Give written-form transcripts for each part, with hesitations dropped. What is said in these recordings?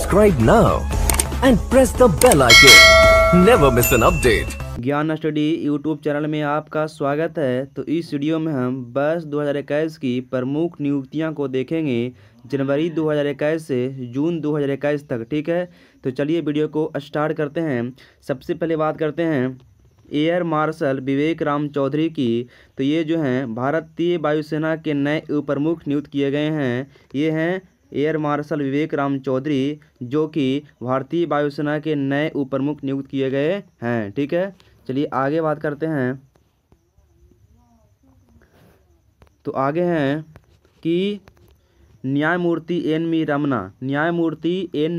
Subscribe now and press the bell icon. Never miss an update. ज्ञान study YouTube channel में आपका स्वागत है। तो इस वीडियो में हम वर्ष 2021 की प्रमुख नियुक्तियां को देखेंगे, जनवरी 2021 से जून 2021 तक। ठीक है, तो चलिए वीडियो को स्टार्ट करते हैं। सबसे पहले बात करते हैं एयर मार्शल विवेक राम चौधरी की। तो ये जो हैं भारतीय वायुसेना के नए उप प्रमुख नियुक्त किए गए हैं। ये हैं एयर मार्शल विवेक राम चौधरी, जो कि भारतीय वायुसेना के नए उप प्रमुख नियुक्त किए गए हैं। ठीक है, चलिए आगे बात करते हैं। तो आगे हैं कि न्यायमूर्ति एन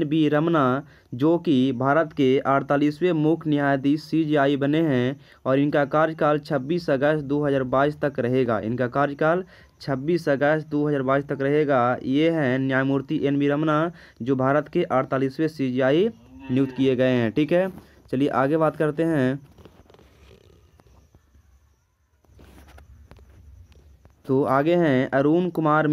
बी रमना, जो कि भारत के 48वें मुख्य न्यायाधीश CJI बने हैं और इनका कार्यकाल 26 अगस्त 2022 तक रहेगा। इनका कार्यकाल 26 अगस्त 2022 तक रहेगा। ये हैं न्यायमूर्ति NB रमना, जो भारत के 48वें CJI नियुक्त किए गए हैं। ठीक है, चलिए आगे बात करते हैं। तो आगे हैं अरुण कुमार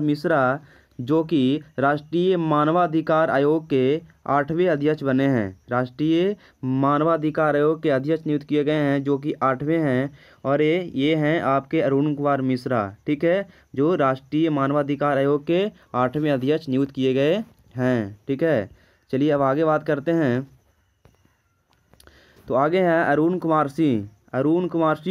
मिश्रा, जो कि राष्ट्रीय मानवाधिकार आयोग के 8वें अध्यक्ष बने हैं। राष्ट्रीय मानवाधिकार आयोग के अध्यक्ष नियुक्त किए गए हैं, जो कि 8वें हैं। और ये हैं आपके अरुण कुमार मिश्रा। ठीक है, जो राष्ट्रीय मानवाधिकार आयोग के 8वें अध्यक्ष नियुक्त किए गए हैं। ठीक है, चलिए अब आगे बात करते हैं। तो आगे हैं अरुण कुमार सिंह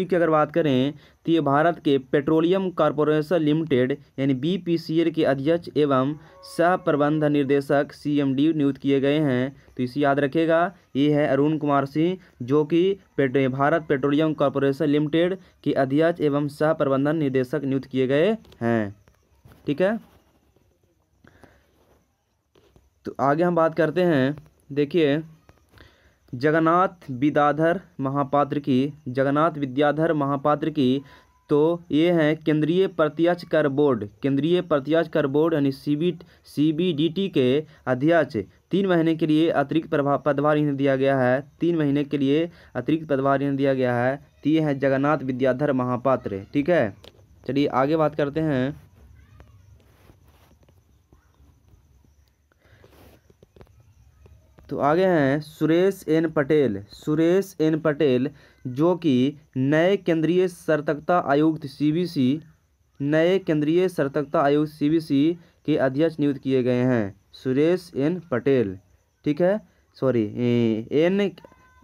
की अगर बात करें तो ये भारत के पेट्रोलियम कॉरपोरेशन लिमिटेड यानी BPCL के अध्यक्ष एवं सह प्रबंध निर्देशक CMD नियुक्त किए गए हैं। तो इसे याद रखेगा, ये है अरुण कुमार सिंह, जो कि भारत पेट्रोलियम कॉरपोरेशन लिमिटेड के अध्यक्ष एवं सह प्रबंधन निर्देशक नियुक्त किए गए हैं। ठीक है, तो आगे हम बात करते हैं। देखिए जगन्नाथ विद्याधर महापात्र की। तो ये हैं केंद्रीय प्रत्यक्ष कर बोर्ड यानी CBDT के अध्यक्ष। 3 महीने के लिए अतिरिक्त पदभार इन्हें दिया गया है। 3 महीने के लिए अतिरिक्त पदभार इन्हें दिया गया है। तो ये हैं जगन्नाथ विद्याधर महापात्र। ठीक है, चलिए आगे बात करते हैं। तो आगे हैं सुरेश एन पटेल, जो कि नए केंद्रीय सतर्कता आयुक्त CBC के अध्यक्ष नियुक्त किए गए हैं। सुरेश एन पटेल। ठीक है,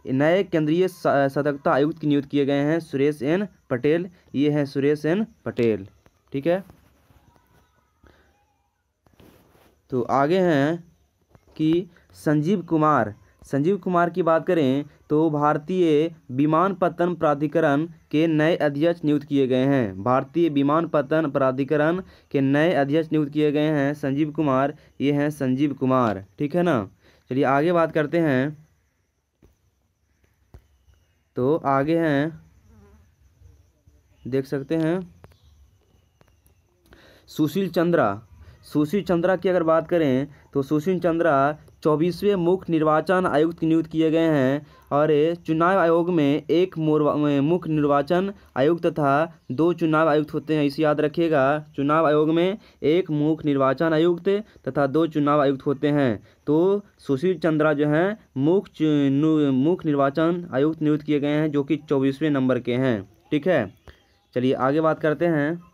नए केंद्रीय सतर्कता आयुक्त की नियुक्त किए गए हैं सुरेश एन पटेल। ये हैं सुरेश एन पटेल। ठीक है, तो आगे हैं कि संजीव कुमार की बात करें तो भारतीय विमानपत्तन प्राधिकरण के नए अध्यक्ष नियुक्त किए गए हैं। भारतीय विमानपत्तन प्राधिकरण के नए अध्यक्ष नियुक्त किए गए हैं संजीव कुमार। ये हैं संजीव कुमार। ठीक है ना, चलिए आगे बात करते हैं। तो आगे हैं, देख सकते हैं सुशील चंद्रा की अगर बात करें तो सुशील चंद्रा 24वें मुख्य निर्वाचन आयुक्त नियुक्त किए गए हैं। और चुनाव आयोग में एक मुख्य निर्वाचन आयुक्त तथा 2 चुनाव आयुक्त होते हैं। इसे याद रखिएगा, चुनाव आयोग में एक मुख्य निर्वाचन आयुक्त तथा 2 चुनाव आयुक्त होते हैं। तो सुशील चंद्रा जो हैं मुख्य निर्वाचन आयुक्त नियुक्त किए गए हैं, जो कि 24वें नंबर के हैं। ठीक है, चलिए आगे बात करते हैं।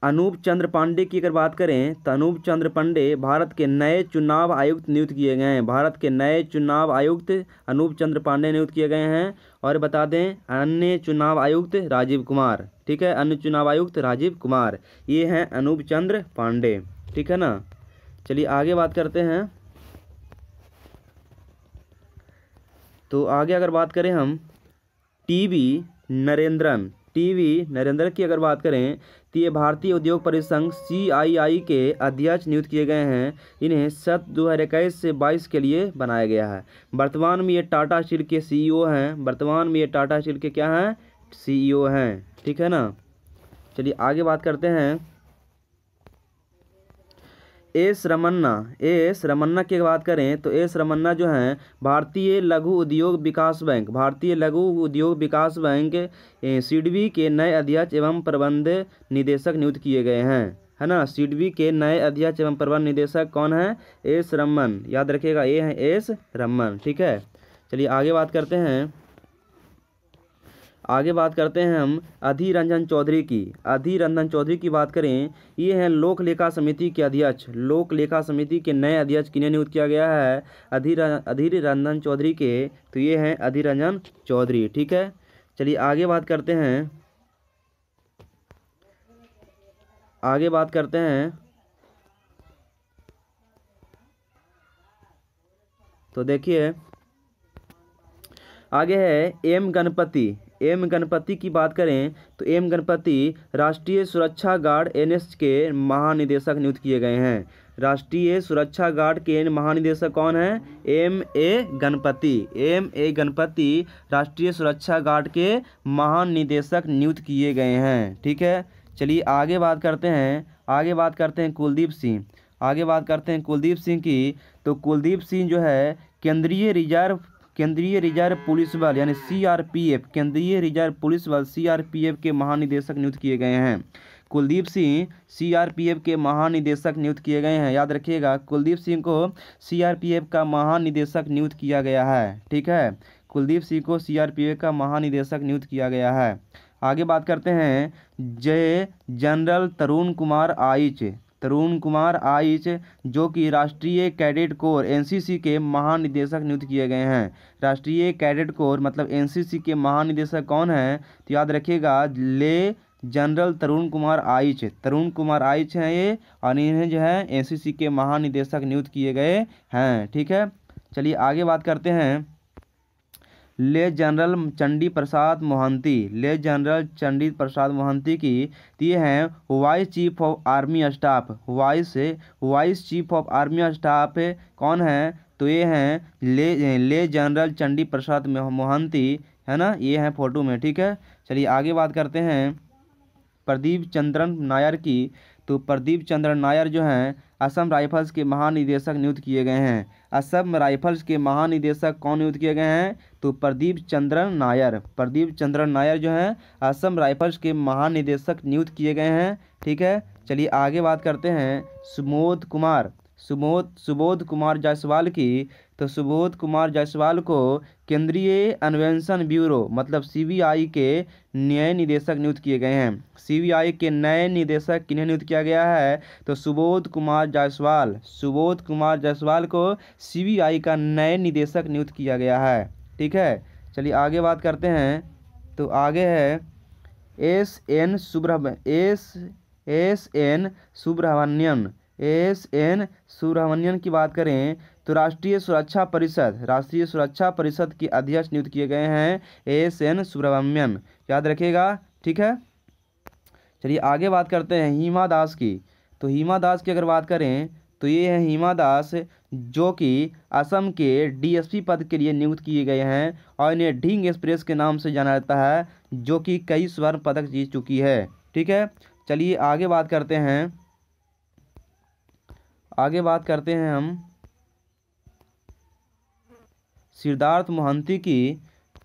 अनूप चंद्र पांडे की अगर बात करें तो अनूप चंद्र पांडे भारत के नए चुनाव आयुक्त नियुक्त किए गए हैं। भारत के नए चुनाव आयुक्त अनूप चंद्र पांडे नियुक्त किए गए हैं। और बता दें अन्य चुनाव आयुक्त राजीव कुमार। ठीक है, अन्य चुनाव आयुक्त राजीव कुमार। ये हैं अनूप चंद्र पांडे। ठीक है ना, चलिए आगे बात करते हैं। तो आगे अगर बात करें हम टीवी नरेंद्र की अगर बात करें तो ये भारतीय उद्योग परिसंघ CII के अध्यक्ष नियुक्त किए गए हैं। इन्हें सत्र 2021 से 22 के लिए बनाया गया है। वर्तमान में ये टाटा स्टील के CEO हैं। ठीक है ना, चलिए आगे बात करते हैं। एस रमन्ना की बात करें तो एस रमन्ना जो हैं भारतीय लघु उद्योग विकास बैंक SIDBI के नए अध्यक्ष एवं प्रबंध निदेशक नियुक्त किए गए हैं। है ना। सिडबी के नए अध्यक्ष एवं प्रबंध निदेशक कौन है? एस रमन, याद रखिएगा, ये है एस रमन। ठीक है, चलिए आगे बात करते हैं। आगे बात करते हैं हम अधीर रंजन चौधरी की। अधीर रंजन चौधरी की बात करें, ये हैं लोक लेखा समिति के अध्यक्ष। लोक लेखा समिति के नए अध्यक्ष किन्हें नियुक्त किया गया है? अधीर रंजन चौधरी के, तो ये हैं अधीर रंजन चौधरी। ठीक है, चलिए आगे बात करते हैं। आगे बात करते हैं, तो देखिए आगे है एम गणपति। एम गणपति की बात करें तो एम गणपति राष्ट्रीय सुरक्षा गार्ड एनएस के महानिदेशक नियुक्त किए गए हैं। राष्ट्रीय सुरक्षा गार्ड के महानिदेशक कौन है? M A Ganapathi. M A Ganapathi राष्ट्रीय सुरक्षा गार्ड के महानिदेशक नियुक्त किए गए हैं। ठीक है, चलिए आगे बात करते हैं। आगे बात करते हैं कुलदीप सिंह। आगे बात करते हैं कुलदीप सिंह की, तो कुलदीप सिंह जो है केंद्रीय रिजर्व पुलिस बल यानी सीआरपीएफ, केंद्रीय रिजर्व पुलिस बल सीआरपीएफ के महानिदेशक नियुक्त किए गए हैं। कुलदीप सिंह सीआरपीएफ के महानिदेशक नियुक्त किए गए हैं। याद रखिएगा, कुलदीप सिंह को सीआरपीएफ का महानिदेशक नियुक्त किया गया है। ठीक है, कुलदीप सिंह को सीआरपीएफ का महानिदेशक नियुक्त किया गया है। आगे बात करते हैं जय जनरल तरुण कुमार आइच। तरुण कुमार आइच जो कि राष्ट्रीय कैडेट कोर एनसीसी के महानिदेशक नियुक्त किए गए हैं। राष्ट्रीय कैडेट कोर मतलब एनसीसी के महानिदेशक कौन है? तो याद रखिएगा, ले जनरल तरुण कुमार आइच। तरुण कुमार आइच हैं ये, और इन्हें जो है एनसीसी के महानिदेशक नियुक्त किए गए हैं। ठीक है, चलिए आगे बात करते हैं ले जनरल चंडी प्रसाद मोहंती। ले जनरल चंडी प्रसाद मोहंती की, ये हैं vice chief of army staff. Vice chief of army staff कौन है? तो ये हैं ले जनरल चंडी प्रसाद मोहंती, है ना, ये हैं फोटो में। ठीक है, चलिए आगे बात करते हैं प्रदीप चंद्रन नायर की। तो प्रदीप चंद्रन नायर जो हैं असम राइफल्स के महानिदेशक नियुक्त किए गए हैं। असम राइफल्स के महानिदेशक कौन नियुक्त किए गए हैं? तो प्रदीप चंद्रन नायर। प्रदीप चंद्रन नायर जो हैं असम राइफल्स के महानिदेशक नियुक्त किए गए हैं। ठीक है, चलिए आगे बात करते हैं सुबोध कुमार जायसवाल की। तो सुबोध कुमार जायसवाल को केंद्रीय अन्वेषण ब्यूरो मतलब सीबीआई के नए निदेशक नियुक्त किए गए हैं। सीबीआई के नए निदेशक किन्हें नियुक्त किया गया है? तो सुबोध कुमार जायसवाल को सीबीआई का नए निदेशक नियुक्त किया गया है। ठीक है, चलिए आगे बात करते हैं। तो आगे है एस एन सुब्रह्मण्यन की बात करें तो राष्ट्रीय सुरक्षा परिषद के अध्यक्ष नियुक्त किए गए हैं एस एन सुब्रह्मण्यन। याद रखिएगा। ठीक है, चलिए आगे बात करते हैं हिमा दास की। तो हिमा दास की अगर बात करें तो ये है हिमा दास जो कि असम के डीएसपी पद के लिए नियुक्त किए गए हैं और इन्हें ढींग एक्सप्रेस के नाम से जाना जाता है, जो कि कई स्वर्ण पदक जीत चुकी है। ठीक है, चलिए आगे बात करते हैं। हम सिद्धार्थ मोहंती की।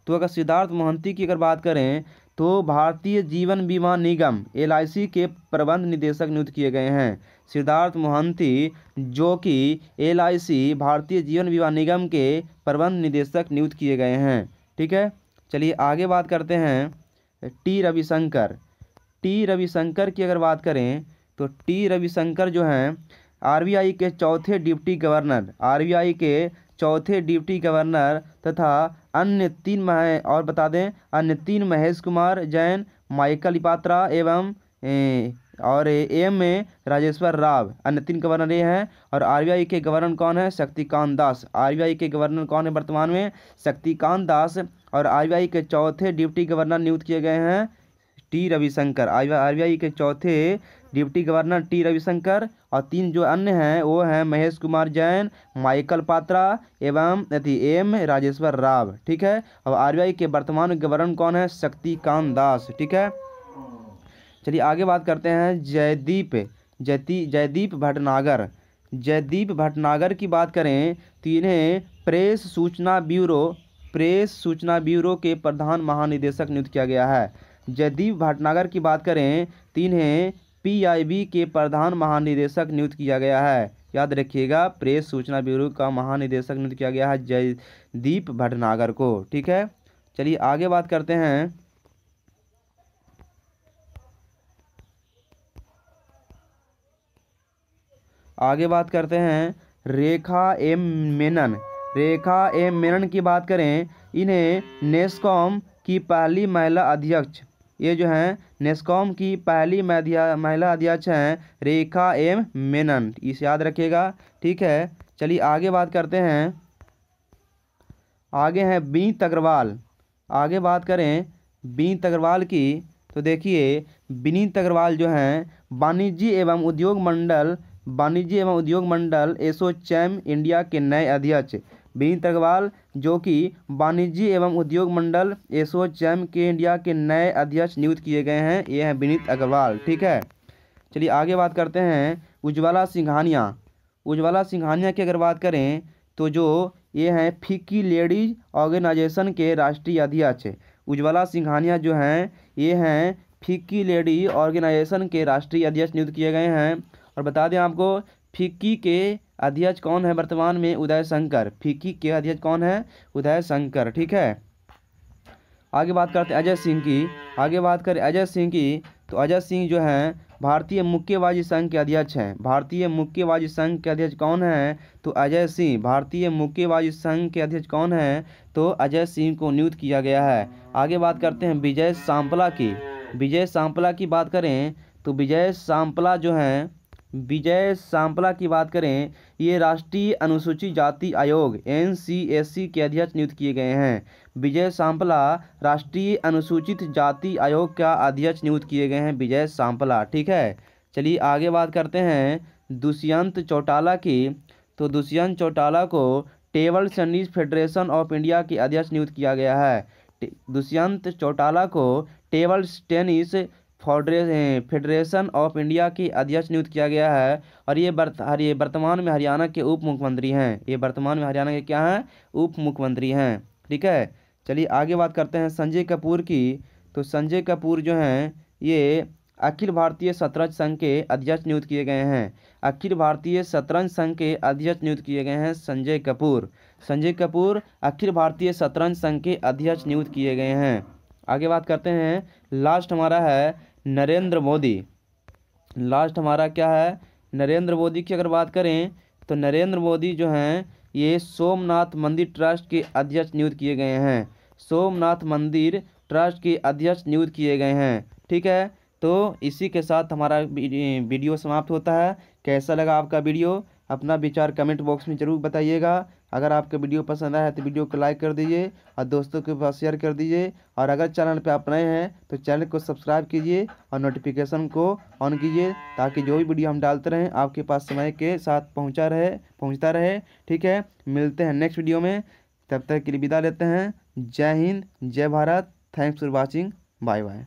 तो अगर सिद्धार्थ मोहंती की अगर बात करें तो भारतीय जीवन बीमा निगम LIC के प्रबंध निदेशक नियुक्त किए गए हैं। सिद्धार्थ मोहंती जो कि LIC भारतीय जीवन बीमा निगम के प्रबंध निदेशक नियुक्त किए गए हैं। ठीक है, चलिए आगे बात करते हैं टी रविशंकर की अगर बात करें तो टी रविशंकर जो हैं RBI के चौथे डिप्टी गवर्नर तथा अन्य तीन महेश कुमार जैन, माइकल पात्रा एवं और एम राजेश्वर राव, अन्य 3 गवर्नर ये हैं। और RBI के गवर्नर कौन है? शक्तिकांत दास। RBI के गवर्नर कौन है वर्तमान में? शक्तिकांत दास। और RBI के चौथे डिप्टी गवर्नर नियुक्त किए गए हैं टी रविशंकर। RBI के चौथे डिप्टी गवर्नर टी रविशंकर, और 3 जो अन्य हैं वो हैं महेश कुमार जैन, माइकल पात्रा एवं एम राजेश्वर राव। ठीक है, और RBI के वर्तमान गवर्नर कौन है? शक्तिकांत दास। ठीक है, चलिए आगे बात करते हैं जयदीप भटनागर की बात करें तो इन्हें प्रेस सूचना ब्यूरो के प्रधान महानिदेशक नियुक्त किया गया है। जयदीप भटनागर की बात करें तो इन्हें PIB के प्रधान महानिदेशक नियुक्त किया गया है? याद रखिएगा, प्रेस सूचना ब्यूरो का महानिदेशक नियुक्त किया गया है जयदीप भटनागर को। ठीक है, चलिए आगे बात करते हैं। आगे बात करते हैं रेखा एम मेनन। रेखा एम मेनन की बात करें, इन्हें नेस्कॉम की पहली महिला अध्यक्ष, ये जो हैं नेस्कॉम की पहली महिला अध्यक्ष हैं रेखा एम मेनन, इसे याद रखिएगा। ठीक है, चलिए आगे बात करते हैं। आगे हैं विनीत अग्रवाल। आगे बात करें विनीत अग्रवाल की, तो देखिए विनीत अग्रवाल जो हैं वाणिज्य एवं उद्योग मंडल एसोचैम इंडिया के नए अध्यक्ष। विनीत अग्रवाल जो कि वाणिज्य एवं उद्योग मंडल एसोचैम के इंडिया के नए अध्यक्ष नियुक्त किए गए हैं, ये हैं विनीत अग्रवाल। ठीक है, चलिए आगे बात करते हैं उज्ज्वला सिंघानिया। उज्ज्वला सिंघानिया की अगर बात करें तो जो ये हैं फिक्की लेडीज ऑर्गेनाइजेशन के राष्ट्रीय अध्यक्ष। उज्ज्वला सिंघानिया जो हैं ये हैं फिक्की लेडी ऑर्गेनाइजेशन के राष्ट्रीय अध्यक्ष नियुक्त किए गए हैं। और बता दें आपको, फिक्की के अध्यक्ष कौन है वर्तमान में? उदय शंकर। फिक्की के अध्यक्ष कौन है? उदय शंकर। ठीक है, आगे बात करते हैं अजय सिंह की। आगे बात करें अजय सिंह की, तो अजय सिंह जो हैं भारतीय मुक्केबाजी संघ के अध्यक्ष हैं। भारतीय मुक्केबाजी संघ के अध्यक्ष कौन हैं? तो अजय सिंह। भारतीय मुक्केबाजी संघ के अध्यक्ष कौन हैं? तो अजय सिंह को नियुक्त किया गया है। आगे बात करते हैं विजय सांपला की। विजय सांपला की बात करें तो विजय सांपला जो हैं, विजय सांपला की बात करें, ये राष्ट्रीय अनुसूचित जाति आयोग NCSC के अध्यक्ष नियुक्त किए गए हैं। विजय सांपला राष्ट्रीय अनुसूचित जाति आयोग का अध्यक्ष नियुक्त किए गए हैं, विजय सांपला। ठीक है, चलिए आगे बात करते हैं दुष्यंत चौटाला की। तो दुष्यंत चौटाला को table tennis federation of India के अध्यक्ष नियुक्त किया गया है। दुष्यंत चौटाला को table tennis federation of India के अध्यक्ष नियुक्त किया गया है। और ये वर्तमान में हरियाणा के उप मुख्यमंत्री हैं। ये वर्तमान में हरियाणा के क्या हैं? उप मुख्यमंत्री हैं। ठीक है, चलिए आगे बात करते हैं संजय कपूर की। तो संजय कपूर जो हैं ये अखिल भारतीय शतरंज संघ के अध्यक्ष नियुक्त किए गए हैं। अखिल भारतीय शतरंज संघ के अध्यक्ष नियुक्त किए गए हैं संजय कपूर। संजय कपूर अखिल भारतीय शतरंज संघ के अध्यक्ष नियुक्त किए गए हैं। आगे बात करते हैं, लास्ट हमारा है नरेंद्र मोदी। लास्ट हमारा क्या है? नरेंद्र मोदी की अगर बात करें तो नरेंद्र मोदी जो हैं ये सोमनाथ मंदिर ट्रस्ट के अध्यक्ष नियुक्त किए गए हैं। सोमनाथ मंदिर ट्रस्ट के अध्यक्ष नियुक्त किए गए हैं। ठीक है, तो इसी के साथ हमारा वीडियो समाप्त होता है। कैसा लगा आपका वीडियो? अपना विचार कमेंट बॉक्स में ज़रूर बताइएगा। अगर आपका वीडियो पसंद आया है तो वीडियो को लाइक कर दीजिए और दोस्तों के पास शेयर कर दीजिए। और अगर चैनल पे आप नए हैं तो चैनल को सब्सक्राइब कीजिए और नोटिफिकेशन को ऑन कीजिए, ताकि जो भी वीडियो हम डालते रहें आपके पास समय के साथ पहुंचता रहे। ठीक है, मिलते हैं नेक्स्ट वीडियो में, तब तक के लिए विदा लेते हैं। जय हिंद, जय Bharat. Thanks for watching, bye bye.